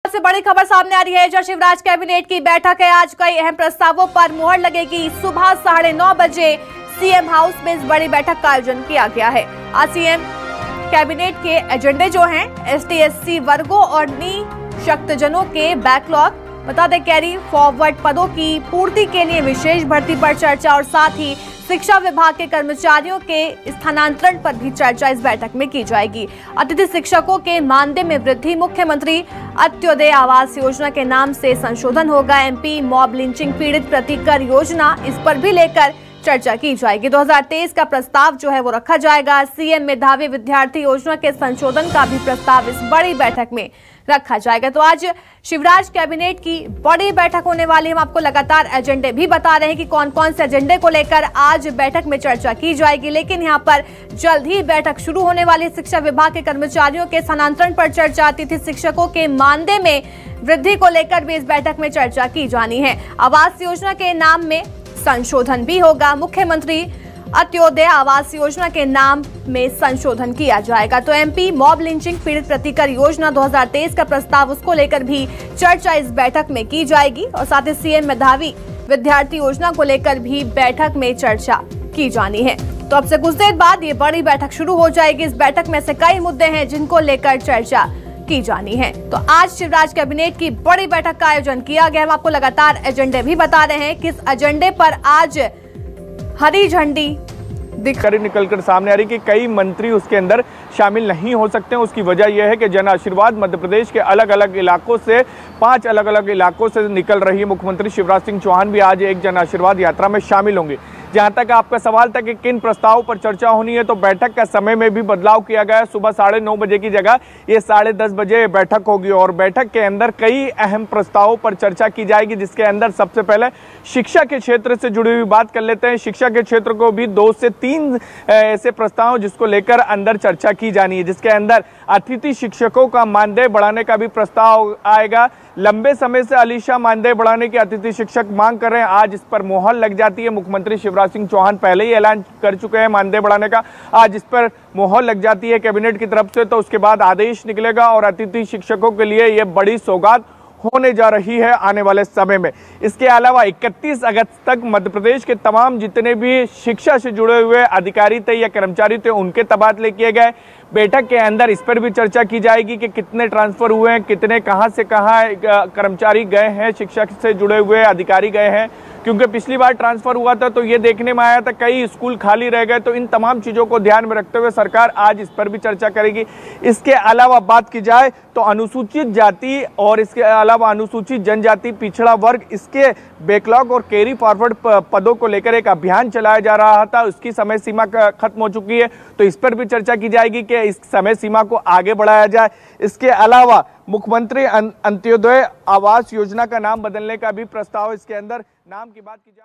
से बड़ी खबर सामने आ रही है, जहां शिवराज कैबिनेट की बैठक है। आज कई अहम प्रस्तावों पर मुहर लगेगी। सुबह 9:30 बजे सीएम हाउस में इस बड़ी बैठक का आयोजन किया गया है। आज सीएम कैबिनेट के एजेंडे जो हैं, ST/SC वर्गों और निःशक्तजनों के बैकलॉग, बता दें कैरी फॉरवर्ड पदों की पूर्ति के लिए विशेष भर्ती पर चर्चा और साथ ही शिक्षा विभाग के कर्मचारियों के स्थानांतरण पर भी चर्चा इस बैठक में की जाएगी। अतिथि शिक्षकों के मानदेय में वृद्धि, मुख्यमंत्री अंत्योदय आवास योजना के नाम से संशोधन होगा, MP मॉब लिंचिंग पीड़ित प्रतिकर योजना, इस पर भी लेकर चर्चा की जाएगी। 2023 का प्रस्ताव जो है वो रखा जाएगा। सीएम मेधावी विद्यार्थी योजना के संशोधन का भी प्रस्ताव इस बड़ी बैठक में रखा जाएगा। तो आज शिवराज कैबिनेट की बड़ी बैठक होने वाली है। हम आपको लगातार एजेंडे भी बता रहे हैं कि कौन कौन से एजेंडे को लेकर आज बैठक में चर्चा की जाएगी, लेकिन यहाँ पर जल्द ही बैठक शुरू होने वाली है। शिक्षा विभाग के कर्मचारियों के स्थानांतरण पर चर्चा, अतिथि शिक्षकों के मानदेय में वृद्धि को लेकर भी इस बैठक में चर्चा की जानी है। आवास योजना के नाम में संशोधन भी होगा, मुख्यमंत्री अंत्योदय आवास योजना के नाम में संशोधन किया जाएगा। तो MP मॉब लिंचिंग पीड़ित प्रतिकर योजना 2023 का प्रस्ताव, उसको लेकर भी चर्चा इस बैठक में की जाएगी और साथ ही सीएम मेधावी विद्यार्थी योजना को लेकर भी बैठक में चर्चा की जानी है। तो अब से कुछ देर बाद ये बड़ी बैठक शुरू हो जाएगी। इस बैठक में से कई मुद्दे हैं जिनको लेकर चर्चा की जानी है। तो आज शिवराज कैबिनेट की बड़ी बैठक का आयोजन किया गया। हम आपको लगातार एजेंडे भी बता रहे हैं। किस एजेंडे पर आज हरी झंडी निकलकर सामने आ रही कि कई मंत्री उसके अंदर शामिल नहीं हो सकते हैं। उसकी वजह यह है कि जन आशीर्वाद मध्य प्रदेश के अलग अलग इलाकों से 5 अलग अलग इलाकों से निकल रही है। मुख्यमंत्री शिवराज सिंह चौहान भी आज एक जन आशीर्वाद यात्रा में शामिल होंगे। जहां तक आपका सवाल था कि किन प्रस्तावों पर चर्चा होनी है, तो बैठक का समय में भी बदलाव किया गया है। सुबह 9:30 बजे की जगह ये 10:30 बजे बैठक होगी और बैठक के अंदर कई अहम प्रस्तावों पर चर्चा की जाएगी, जिसके अंदर सबसे पहले शिक्षा के क्षेत्र से जुड़ी हुई बात कर लेते हैं। शिक्षा के क्षेत्र को भी 2 से 3 ऐसे प्रस्ताव जिसको लेकर अंदर चर्चा की जानी है, जिसके अंदर अतिथि शिक्षकों का मानदेय बढ़ाने का भी प्रस्ताव आएगा। लंबे समय से अलीशा मानदेय बढ़ाने की अतिथि शिक्षक मांग कर रहे हैं, आज इस पर मोहर लग जाती है। मुख्यमंत्री शिवराज सिंह चौहान पहले ही ऐलान कर चुके हैं मानदेय बढ़ाने का, आज इस पर मोहर लग जाती है कैबिनेट की तरफ से। तो उसके बाद आदेश निकलेगा और अतिथि शिक्षकों के लिए यह बड़ी सौगात होने जा रही है आने वाले समय में। इसके अलावा 31 अगस्त तक मध्य प्रदेश के तमाम जितने भी शिक्षा से जुड़े हुए अधिकारी थे या कर्मचारी थे, उनके तबादले किए गए। बैठक के अंदर इस पर भी चर्चा की जाएगी कि कितने ट्रांसफर हुए हैं, कितने कहां से कहां कर्मचारी गए हैं, शिक्षा से जुड़े हुए अधिकारी गए हैं। क्योंकि पिछली बार ट्रांसफर हुआ था तो ये देखने में आया था कई स्कूल खाली रह गए। तो इन तमाम चीजों को ध्यान में रखते हुए सरकार आज इस पर भी चर्चा करेगी। इसके अलावा बात की जाए तो अनुसूचित जाति और इसके अलावा अनुसूचित जनजाति, पिछड़ा वर्ग, इसके बैकलॉग और कैरी फॉरवर्ड पदों को लेकर एक अभियान चलाया जा रहा था, उसकी समय सीमा खत्म हो चुकी है। तो इस पर भी चर्चा की जाएगी कि इस समय सीमा को आगे बढ़ाया जाए। इसके अलावा मुख्यमंत्री अंत्योदय आवास योजना का नाम बदलने का भी प्रस्ताव, इसके अंदर नाम की बात की जाए।